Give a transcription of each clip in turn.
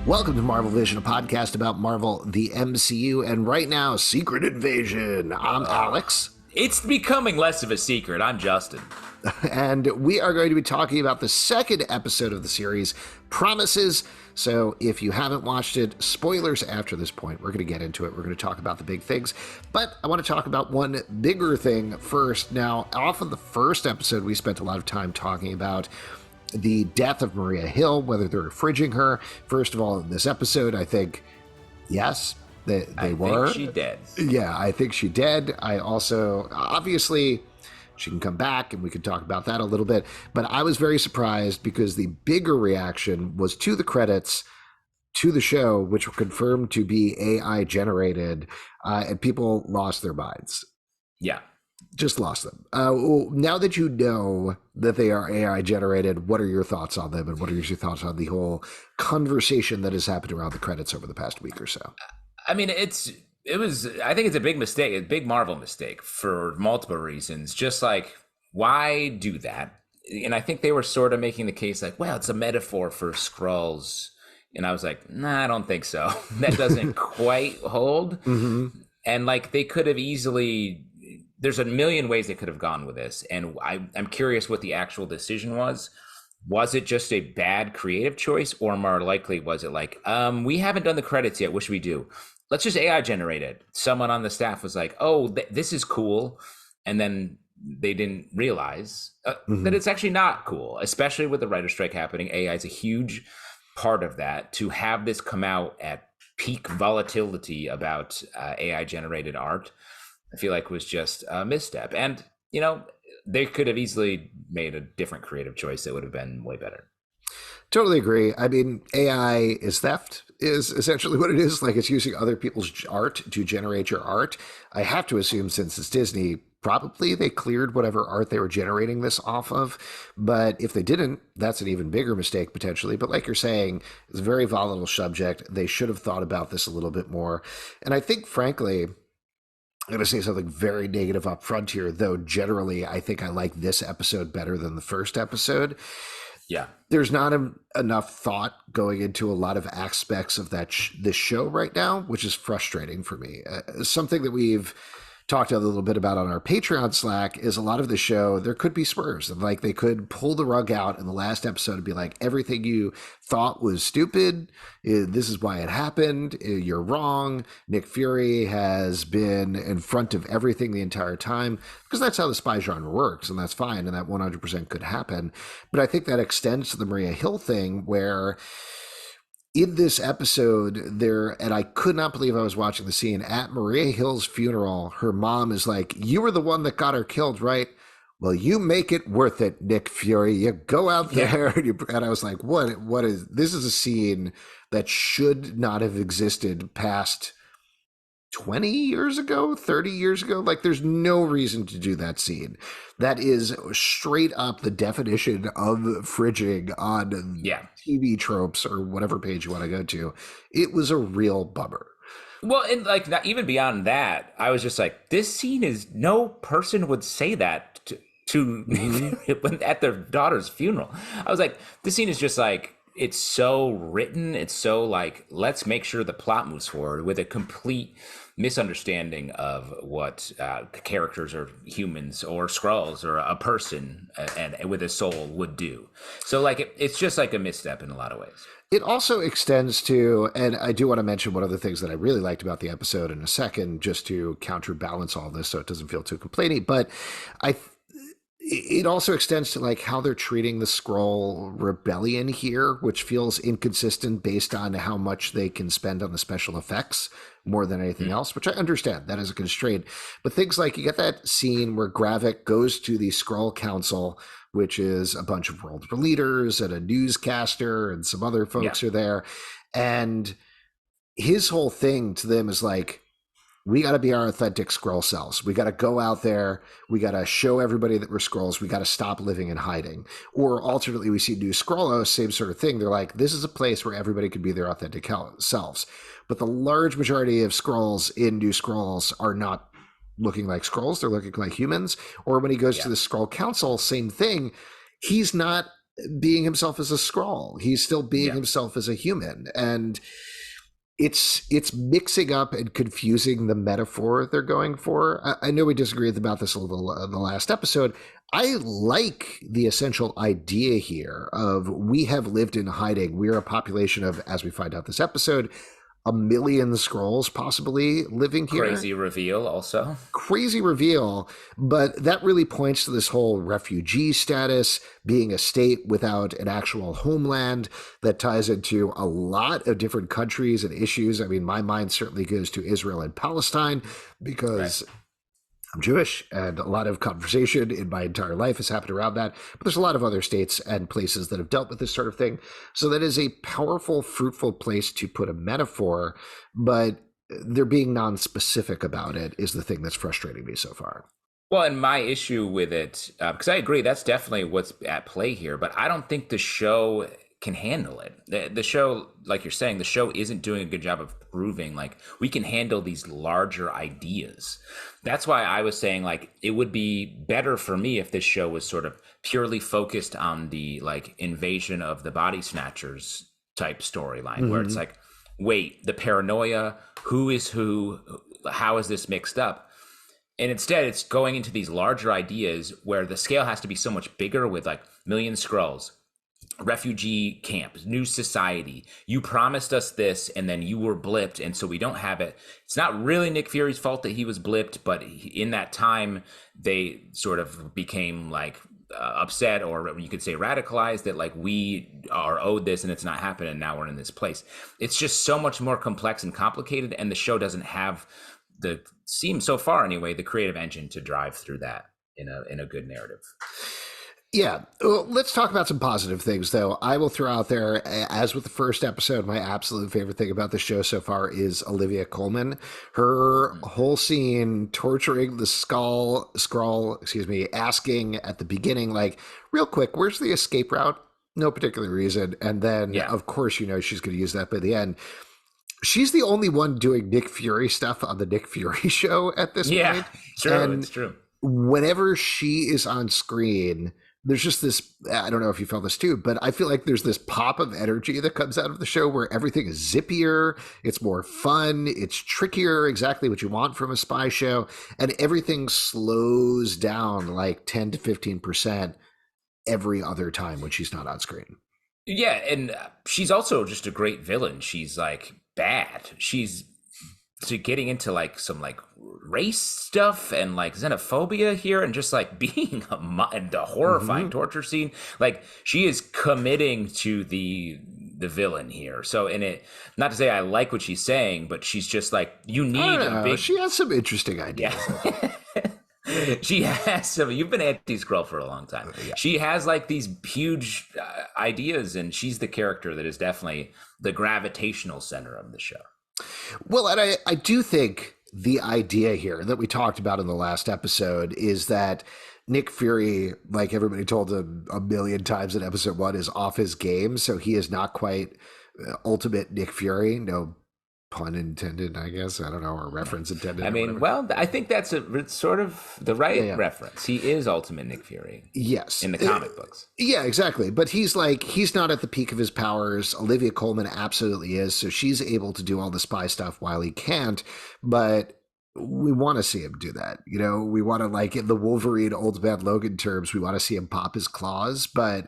Welcome to Marvel Vision, a podcast about Marvel, the MCU, and right now, Secret Invasion. I'm Alex. It's becoming less of a secret. I'm Justin. And we are going to be talking about the second episode of the series, Promises. So if you haven't watched it, spoilers after this point. We're going to get into it. We're going to talk about the big things. But I want to talk about one bigger thing first. Now, off of the first episode, we spent a lot of time talking about the death of Maria Hill, whether they're fridging her. First of all, in this episode, I think, yes, they were. I think she dead. Yeah, I think she dead. I also, obviously, she can come back, and we can talk about that a little bit. But I was very surprised because the bigger reaction was to the credits, to the show, which were confirmed to be AI generated, and people lost their minds. Yeah. Just lost them. Now that you know that they are AI generated, what are your thoughts on them, and what are your thoughts on the whole conversation that has happened around the credits over the past week or so? I mean, I think it's a big mistake, a big Marvel mistake for multiple reasons. Just like, why do that? And I think they were sort of making the case like, well, it's a metaphor for Skrulls. And I was like, nah, I don't think so. That doesn't quite hold. Mm-hmm. And like, they could have easily, there's a million ways they could have gone with this. And I'm curious what the actual decision was. Was it just a bad creative choice, or more likely was it like, we haven't done the credits yet, what should we do? Let's just AI generate it. Someone on the staff was like, oh, this is cool. And then they didn't realize that it's actually not cool, especially with the writer's strike happening. AI is a huge part of that. To have this come out at peak volatility about AI generated art, I feel like was just a misstep. And, you know, they could have easily made a different creative choice that would have been way better. Totally agree. I mean, AI is theft, is essentially what it is. Like, it's using other people's art to generate your art. I have to assume, since it's Disney, probably they cleared whatever art they were generating this off of. But if they didn't, that's an even bigger mistake potentially. But like you're saying, it's a very volatile subject. They should have thought about this a little bit more. And I think, frankly, I'm going to say something very negative up front here, though generally I think I like this episode better than the first episode. Yeah. There's not enough thought going into a lot of aspects of this show right now, which is frustrating for me. Something that we've talked a little bit about on our Patreon Slack is a lot of the show, there could be swerves. Like, they could pull the rug out in the last episode and be like, everything you thought was stupid, this is why it happened, you're wrong. Nick Fury has been in front of everything the entire time, because that's how the spy genre works, and that's fine, and that 100% could happen. But I think that extends to the Maria Hill thing, where in this episode, and I could not believe I was watching the scene at Maria Hill's funeral. Her mom is like, "You were the one that got her killed, right? Well, you make it worth it, Nick Fury. You go out there." Yeah. And I was like, what is, this is a scene that should not have existed past 20 years ago, 30 years ago. Like, there's no reason to do that scene. That is straight up the definition of fridging on TV tropes or whatever page you want to go to. It was a real bummer. Well, and like, not even beyond that, I was just like, this scene is, no person would say that to at their daughter's funeral. I was like, this scene is just like, it's so written. It's so like, let's make sure the plot moves forward, with a complete misunderstanding of what characters or humans or Skrulls or a person and with a soul would do. So like, it's just like a misstep in a lot of ways. It also extends to, and I do want to mention one of the things that I really liked about the episode in a second, just to counterbalance all this so it doesn't feel too complainy, but it also extends to like how they're treating the Skrull rebellion here, which feels inconsistent based on how much they can spend on the special effects more than anything else, which I understand that is a constraint. But things like, you get that scene where Gravik goes to the Skrull Council, which is a bunch of world leaders and a newscaster and some other folks are there. And his whole thing to them is like, we got to be our authentic Skrull selves. We got to go out there. We got to show everybody that we're Skrulls. We got to stop living in hiding. Or alternately, we see New Skrullos, same sort of thing. They're like, this is a place where everybody can be their authentic selves. But the large majority of Skrulls in New Skrulls are not looking like Skrulls. They're looking like humans. Or when he goes to the Skrull Council, same thing. He's not being himself as a Skrull. He's still being Yeah. himself as a human. And it's mixing up and confusing the metaphor they're going for. I know we disagreed about this a little in the last episode. I like the essential idea here of we have lived in hiding. We're a population of, as we find out this episode, 1 million Skrulls possibly living here. Crazy reveal also. Crazy reveal, but that really points to this whole refugee status, being a state without an actual homeland that ties into a lot of different countries and issues. I mean, my mind certainly goes to Israel and Palestine because I'm Jewish, and a lot of conversation in my entire life has happened around that. But there's a lot of other states and places that have dealt with this sort of thing. So that is a powerful, fruitful place to put a metaphor, but they're being non-specific about it is the thing that's frustrating me so far. Well, and my issue with it, because I agree, that's definitely what's at play here, but I don't think the show can handle it. The show, like you're saying, the show isn't doing a good job of proving like we can handle these larger ideas. That's why I was saying like it would be better for me if this show was sort of purely focused on the like invasion of the body snatchers type storyline, where it's like, wait, the paranoia, who is who, how is this mixed up? And instead, it's going into these larger ideas where the scale has to be so much bigger with like million Skrulls, refugee camps, new society. You promised us this and then you were blipped, and so we don't have it. It's not really Nick Fury's fault that he was blipped, but in that time, they sort of became like upset, or you could say radicalized, that like we are owed this and it's not happening and now we're in this place. It's just so much more complex and complicated, and the show doesn't have seems so far anyway, the creative engine to drive through that in a good narrative. Yeah. Well, let's talk about some positive things, though. I will throw out there, as with the first episode, my absolute favorite thing about the show so far is Olivia Colman. Her whole scene torturing the Skrull, asking at the beginning, like, real quick, where's the escape route? No particular reason. And then, of course, she's going to use that by the end. She's the only one doing Nick Fury stuff on the Nick Fury show at this point. Yeah, true. It's true. Whenever she is on screen, there's just this, I don't know if you felt this too, but I feel like there's this pop of energy that comes out of the show where everything is zippier, it's more fun, it's trickier, exactly what you want from a spy show, and everything slows down like 10 to 15% every other time when she's not on screen. Yeah, and she's also just a great villain. She's like bad. She's getting into like some like race stuff and like xenophobia here, and just like being a horrifying torture scene. Like she is committing to the villain here. So in it, not to say I like what she's saying, but she's just like, you need a big. She has some interesting ideas. Yeah. She has some. You've been anti-Skrull for a long time. Yeah. She has like these huge ideas, and she's the character that is definitely the gravitational center of the show. Well, and I do think the idea here that we talked about in the last episode is that Nick Fury, like everybody told him a million times in episode 1, is off his game. So he is not quite ultimate Nick Fury. No pun intended, I guess. I don't know, or reference intended. I mean, well, I think that's it's sort of the right reference. He is ultimate Nick Fury. Yes. In the comic books. Yeah, exactly. But he's not at the peak of his powers. Olivia Colman absolutely is. So she's able to do all the spy stuff while he can't. But we want to see him do that. We want to, like in the Wolverine Old Man Logan terms, we want to see him pop his claws. But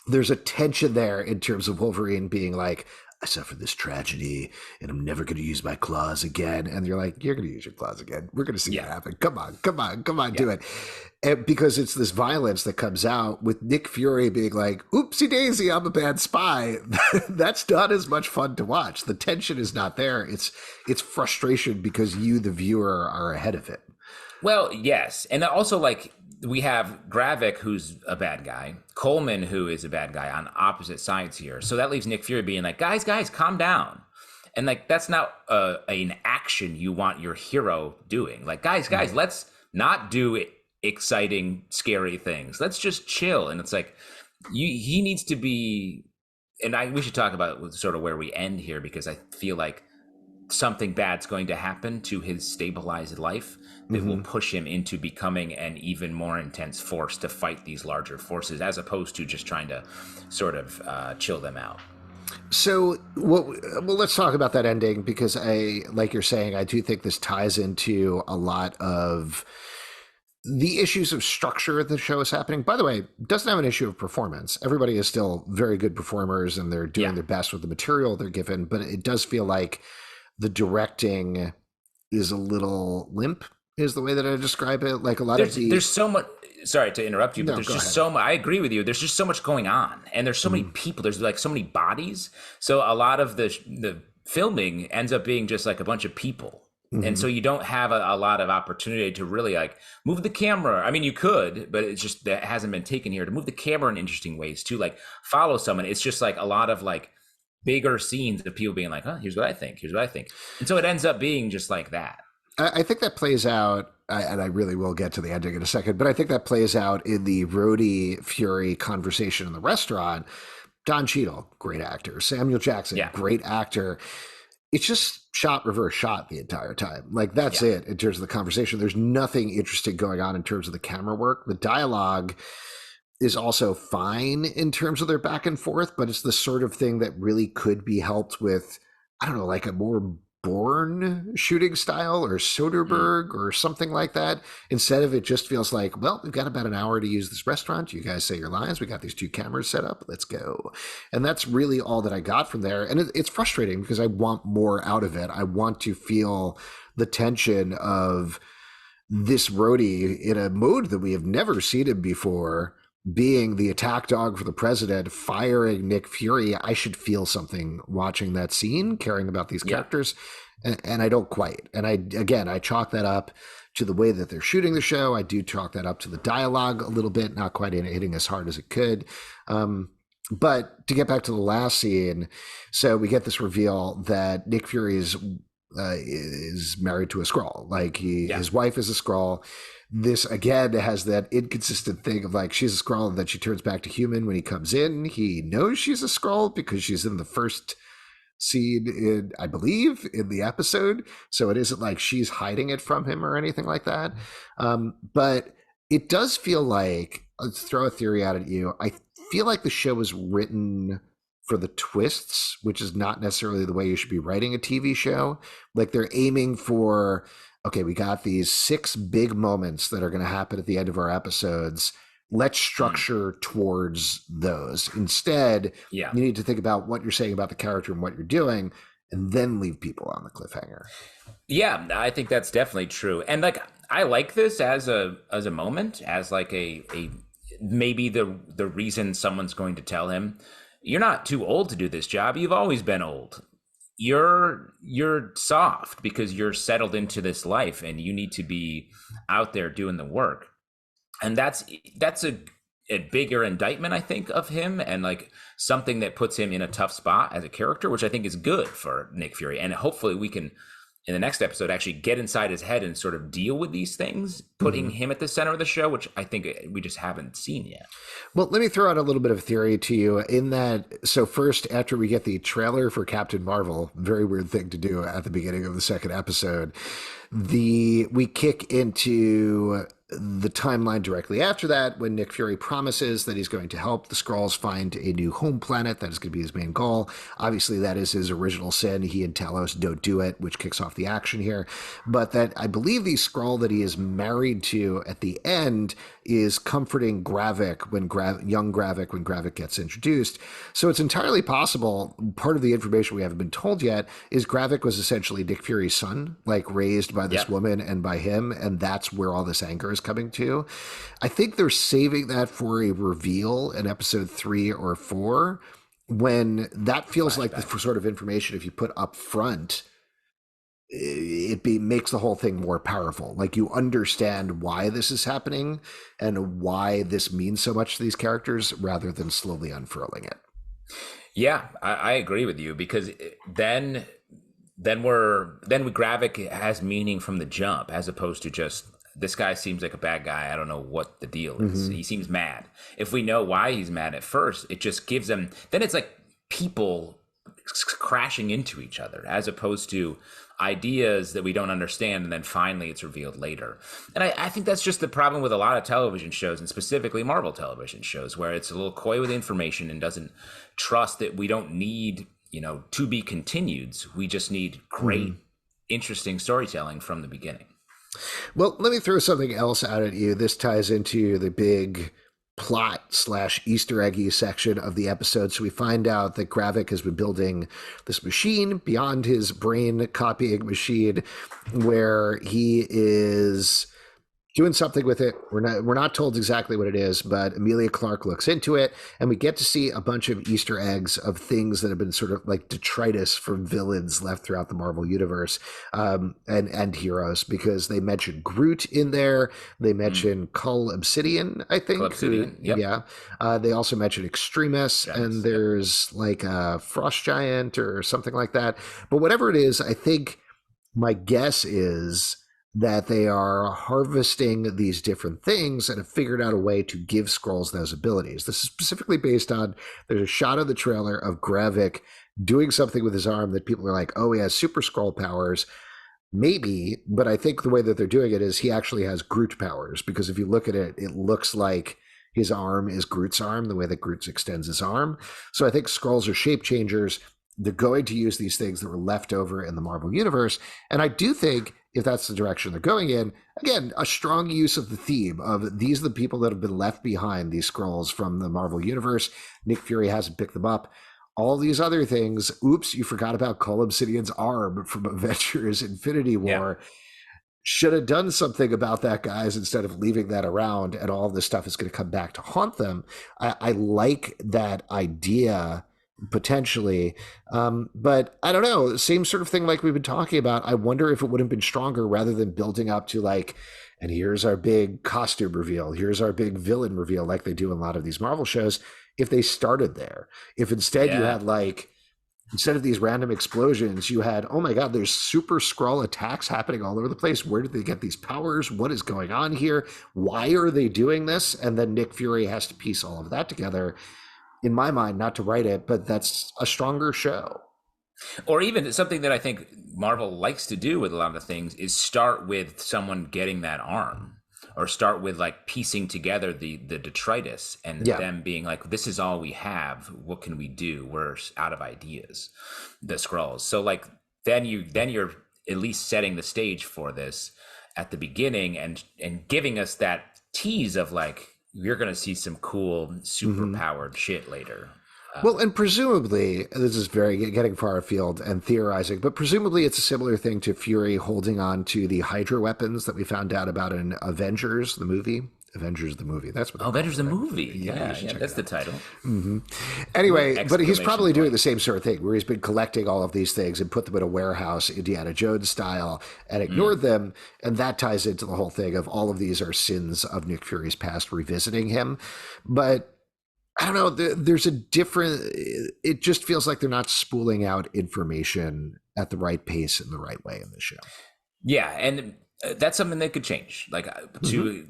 there's a tension there in terms of Wolverine being like, I suffered this tragedy and I'm never going to use my claws again. And you're like, you're going to use your claws again. We're going to see that happen. Come on, do it. And because it's this violence that comes out with Nick Fury being like, oopsie daisy, I'm a bad spy. That's not as much fun to watch. The tension is not there. It's frustration because you, the viewer, are ahead of it. Well, yes. And also like, we have Gravik, who's a bad guy, Coleman, who is a bad guy, on opposite sides here. So that leaves Nick Fury being like, guys, calm down. And like, that's not an action you want your hero doing. Like, guys, let's not do exciting, scary things. Let's just chill. And it's like, he needs to be, and we should talk about sort of where we end here, because I feel like something bad's going to happen to his stabilized life that will Mm-hmm. push him into becoming an even more intense force to fight these larger forces, as opposed to just trying to sort of chill them out. So, what? Well, let's talk about that ending because like you're saying, I do think this ties into a lot of the issues of structure the show is happening. By the way, doesn't have an issue of performance. Everybody is still very good performers and they're doing Yeah. their best with the material they're given, but it does feel like the directing is a little limp, is the way that I describe it. Like a lot of the. There's so much. Sorry to interrupt you, but No, there's go just ahead. so much. I agree with you. There's just so much going on, and there's so many Mm-hmm. people. There's like so many bodies. So a lot of the filming ends up being just like a bunch of people, and Mm-hmm. so you don't have a lot of opportunity to really like move the camera. I mean, you could, but it's just that hasn't been taken here to move the camera in interesting ways to like follow someone. It's just like a lot of like bigger scenes of people being like, "Oh, here's what I think. Here's what I think," and so it ends up being just like that. I think that plays out, and I really will get to the ending in a second, but I think that plays out in the Rhodey Fury conversation in the restaurant. Don Cheadle, great actor. Samuel Jackson, Yeah, great actor. It's just shot, reverse shot the entire time. Like, that's yeah, it in terms of the conversation. There's nothing interesting going on in terms of the camera work. The dialogue is also fine in terms of their back and forth, but it's the sort of thing that really could be helped with, I don't know, like a more Bourne shooting style or mm, Soderbergh or something like that. Instead of it just feels like, well, we've got about an hour to use this restaurant. You guys say your lines. We got these two cameras set up. Let's go. And that's really all that I got from there. And it's frustrating because I want more out of it. I want to feel the tension of this Rhodey in a mode that we have never seen him before, being the attack dog for the president, firing Nick Fury. I should feel something watching that scene, caring about these yeah. characters, and I don't quite. And I chalk that up to the way that they're shooting the show. I do chalk that up to the dialogue a little bit, not quite hitting as hard as it could. But to get back to the last scene, so we get this reveal that Nick Fury is married to a Skrull. Like Yeah. his wife is a Skrull. This again has that inconsistent thing of like she's a Skrull and then she turns back to human when he comes in. He knows she's a Skrull because she's in the first scene in, I believe, in the episode. So it isn't like she's hiding it from him or anything like that. But it does feel like, let's throw a theory out at you. I feel like the show is written for the twists, which is not necessarily the way you should be writing a TV show. Like they're aiming for, okay, we got these 6 big moments that are going to happen at the end of our episodes. Let's Mm, structure towards those. Instead, yeah. you need to think about what you're saying about the character and what you're doing, and then leave people on the cliffhanger. Yeah, I think that's definitely true. And like I like this as a moment, as like a maybe the reason someone's going to tell him, you're not too old to do this job. You've always been old. You're soft because you're settled into this life and you need to be out there doing the work. And that's a bigger indictment, I think, of him, and like something that puts him in a tough spot as a character, which I think is good for Nick Fury. And hopefully we can, in the next episode, actually get inside his head and sort of deal with these things, putting Mm-hmm. him at the center of the show, which I think we just haven't seen yet. Well, let me throw out a little bit of theory to you in that. So, first, after we get the trailer for Captain Marvel, very weird thing to do at the beginning of the second episode, we kick into the timeline directly after that when Nick Fury promises that he's going to help the Skrulls find a new home planet. That is going to be his main goal. Obviously, that is his original sin. He and Talos don't do it, which kicks off the action here. But that I believe the Skrull that he is married to at the end is comforting Gravik when young Gravik when Gravik gets introduced. So it's entirely possible. Part of the information we haven't been told yet is Gravik was essentially Nick Fury's son, like raised by this Yep. woman and by him, and that's where all this anger is coming to. I think they're saving that for a reveal in episode 3 or 4 when that feels like the Flashback. sort of information if you put up front makes the whole thing more powerful. Like you understand why this is happening and why this means so much to these characters rather than slowly unfurling it. Yeah, I agree with you because then Gravik has meaning from the jump as opposed to just this guy seems like a bad guy. I don't know what the deal is. Mm-hmm. He seems mad. If we know why he's mad at first, it just gives them then it's like people crashing into each other, as opposed to ideas that we don't understand and then finally it's revealed later. And I think that's just the problem with a lot of television shows, and specifically Marvel television shows, where it's a little coy with information and doesn't trust that we don't need, to be continueds. We just need great, interesting storytelling from the beginning. Well, let me throw something else out at you. This ties into the big plot/Easter eggy section of the episode. So we find out that Gravik has been building this machine beyond his brain copying machine, where he is doing something with it. We're not told exactly what it is, but Emilia Clarke looks into it, and we get to see a bunch of Easter eggs of things that have been sort of like detritus from villains left throughout the Marvel universe, and heroes, because they mention Groot in there. They mention Cull Obsidian, I think. Cull Obsidian, yep. Yeah. They also mention Extremis, and there's like a Frost Giant or something like that. But whatever it is, I think my guess is that they are harvesting these different things and have figured out a way to give Skrulls those abilities. This is specifically based on, there's a shot of the trailer of Gravik doing something with his arm that people are like, oh, he has super Skrull powers. Maybe, but I think the way that they're doing it is he actually has Groot powers, because if you look at it, it looks like his arm is Groot's arm, the way that Groot extends his arm. So I think Skrulls are shape changers. They're going to use these things that were left over in the Marvel universe. And I do think if that's the direction they're going in, again, a strong use of the theme of these are the people that have been left behind, these Skrulls from the Marvel universe. Nick Fury hasn't picked them up. All these other things. Oops, you forgot about Cull Obsidian's arm from Avengers Infinity War. Yeah. Should have done something about that, guys, instead of leaving that around, and all this stuff is going to come back to haunt them. I like that idea, potentially, but I don't know, same sort of thing like we've been talking about. I wonder if it would have been stronger, rather than building up to like, and here's our big costume reveal, here's our big villain reveal, like they do in a lot of these Marvel shows. If they started there, if instead you had like, instead of these random explosions, you had, oh my god, there's super Skrull attacks happening all over the place. Where did they get these powers? What is going on here? Why are they doing this? And then Nick Fury has to piece all of that together. In my mind, not to write it, but that's a stronger show. Or even something that I think Marvel likes to do with a lot of things is start with someone getting that arm, or start with like piecing together the detritus, and them being like, this is all we have. What can we do? We're out of ideas, the Skrulls. So like then you're at least setting the stage for this at the beginning, and giving us that tease of like, you're going to see some cool, super powered shit later. Well, and presumably, this is very getting far afield and theorizing, but presumably it's a similar thing to Fury holding on to the Hydra weapons that we found out about in Avengers, the movie. Avengers the movie. That's what. Avengers the movie. Yeah, that's the title. Anyway, but he's probably doing the same sort of thing, where he's been collecting all of these things and put them in a warehouse, Indiana Jones style, and ignored them. And that ties into the whole thing of all of these are sins of Nick Fury's past revisiting him. But I don't know. There's a different. It just feels like they're not spooling out information at the right pace in the right way in the show. Yeah, and that's something that could change, like to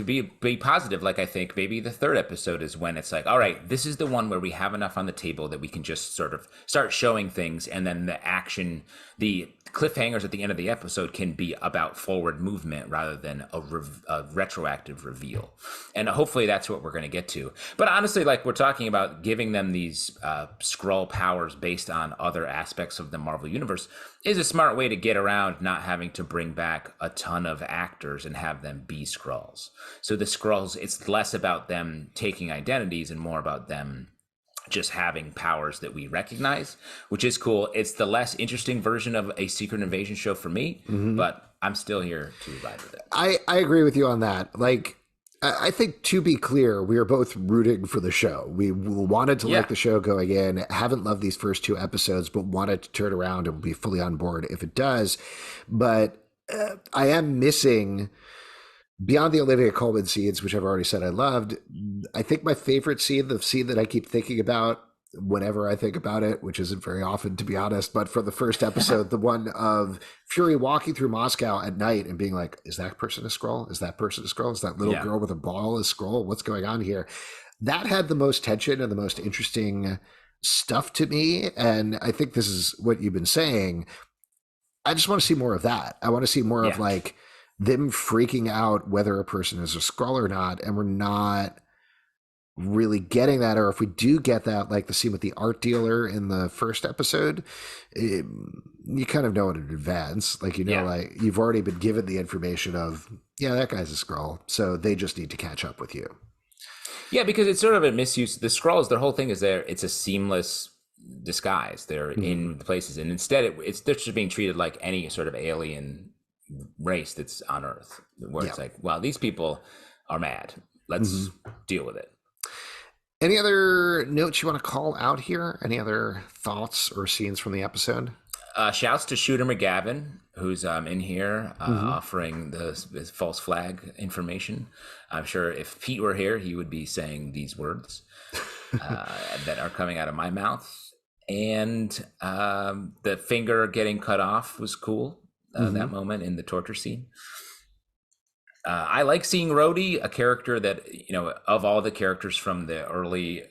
be positive. Like I think maybe the third episode is when it's like, all right, this is the one where we have enough on the table that we can just sort of start showing things, and then the action, the cliffhangers at the end of the episode can be about forward movement rather than a retroactive reveal. And hopefully that's what we're going to get to. But honestly, like we're talking about giving them these Skrull powers based on other aspects of the Marvel universe is a smart way to get around not having to bring back a ton of actors and have them be Skrulls. So the Skrulls, it's less about them taking identities and more about them just having powers that we recognize, which is cool. It's the less interesting version of a Secret Invasion show for me, but I'm still here to ride with it. I agree with you on that. Like, I think, to be clear, we are both rooting for the show. We wanted to like the show going in, haven't loved these first two episodes, but wanted to turn around and be fully on board if it does. But I am missing, beyond the Olivia Colman scenes, which I've already said I loved, I think my favorite scene, the scene that I keep thinking about whenever I think about it, which isn't very often, to be honest, but for the first episode, the one of Fury walking through Moscow at night and being like, is that person a Skrull? Is that person a Skrull? Is that little girl with a ball a Skrull? What's going on here? That had the most tension and the most interesting stuff to me. And I think this is what you've been saying. I just want to see more of that. I want to see more of like them freaking out whether a person is a Skrull or not. And we're not really getting that, or if we do get that, like the scene with the art dealer in the first episode, you kind of know it in advance. Like, like you've already been given the information of, that guy's a Skrull, so they just need to catch up with you. Yeah, because it's sort of a misuse. The Skrulls, their whole thing is it's a seamless disguise. They're in places, and instead they're just being treated like any sort of alien race that's on Earth, where it's like, well, these people are mad. Let's deal with it. Any other notes you want to call out here? Any other thoughts or scenes from the episode? Shouts to Shooter McGavin, who's in here offering the false flag information. I'm sure if Pete were here, he would be saying these words that are coming out of my mouth. And the finger getting cut off was cool, that moment in the torture scene. I like seeing Rhodey, a character that, of all the characters from the early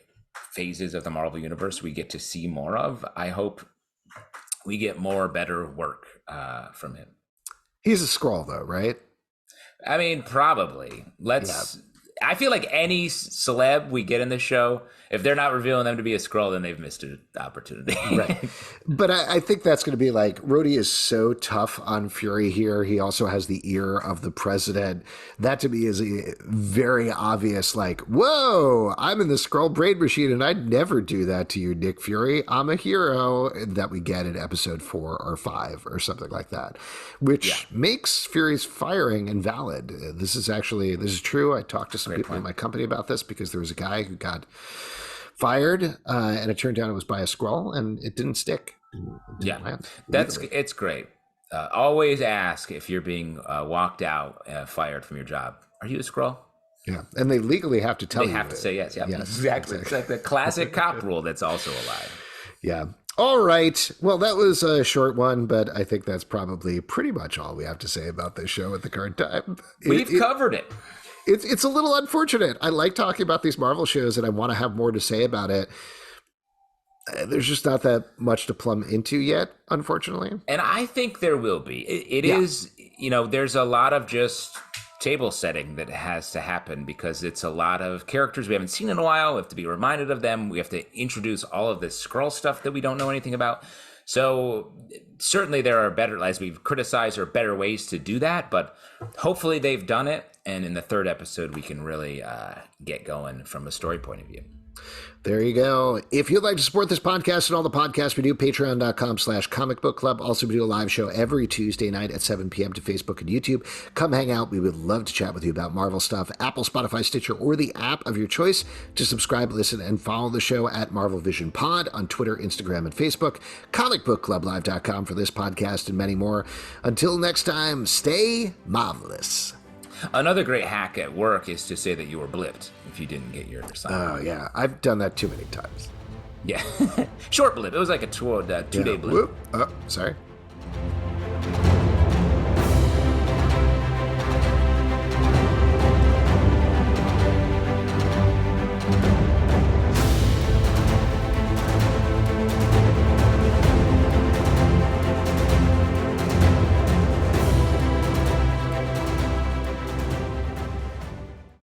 phases of the Marvel Universe, we get to see more of. I hope we get more better work from him. He's a Skrull, though, right? I mean, probably. I feel like any celeb we get in this show, if they're not revealing them to be a Skrull, then they've missed an opportunity. Right. But I think that's going to be like, Rhodey is so tough on Fury here. He also has the ear of the president. That to me is a very obvious, like, whoa, I'm in the Skrull brain machine and I'd never do that to you, Nick Fury. I'm a hero, that we get in episode 4 or 5 or something like that, which makes Fury's firing invalid. This is true. I talked to some people in my company about this because there was a guy who got fired and it turned out it was by a Skrull and it didn't stick. It didn't land, it's great. Always ask if you're being walked out, fired from your job. Are you a Skrull? Yeah, and they legally have to tell you. They have to say yes. Yeah, exactly. It's like the classic cop rule that's also alive. Yeah. All right. Well, that was a short one, but I think that's probably pretty much all we have to say about this show at the current time. We've covered it. It's a little unfortunate. I like talking about these Marvel shows and I want to have more to say about it. There's just not that much to plumb into yet, unfortunately. And I think there will be. It is, there's a lot of just table setting that has to happen because it's a lot of characters we haven't seen in a while. We have to be reminded of them. We have to introduce all of this Skrull stuff that we don't know anything about. So certainly there are better, as we've criticized, are better ways to do that, but hopefully they've done it. And in the third episode, we can really get going from a story point of view. There you go. If you'd like to support this podcast and all the podcasts we do, patreon.com/comic book club. Also, we do a live show every Tuesday night at 7 p.m. to Facebook and YouTube. Come hang out. We would love to chat with you about Marvel stuff. Apple, Spotify, Stitcher, or the app of your choice to subscribe, listen, and follow the show at Marvel Vision Pod on Twitter, Instagram, and Facebook. comicbookclublive.com for this podcast and many more. Until next time, stay marvelous. Another great hack at work is to say that you were blipped if you didn't get your assignment. Oh, yeah. I've done that too many times. Yeah. Short blip. It was like a two-day blip. Whoop. Oh, sorry.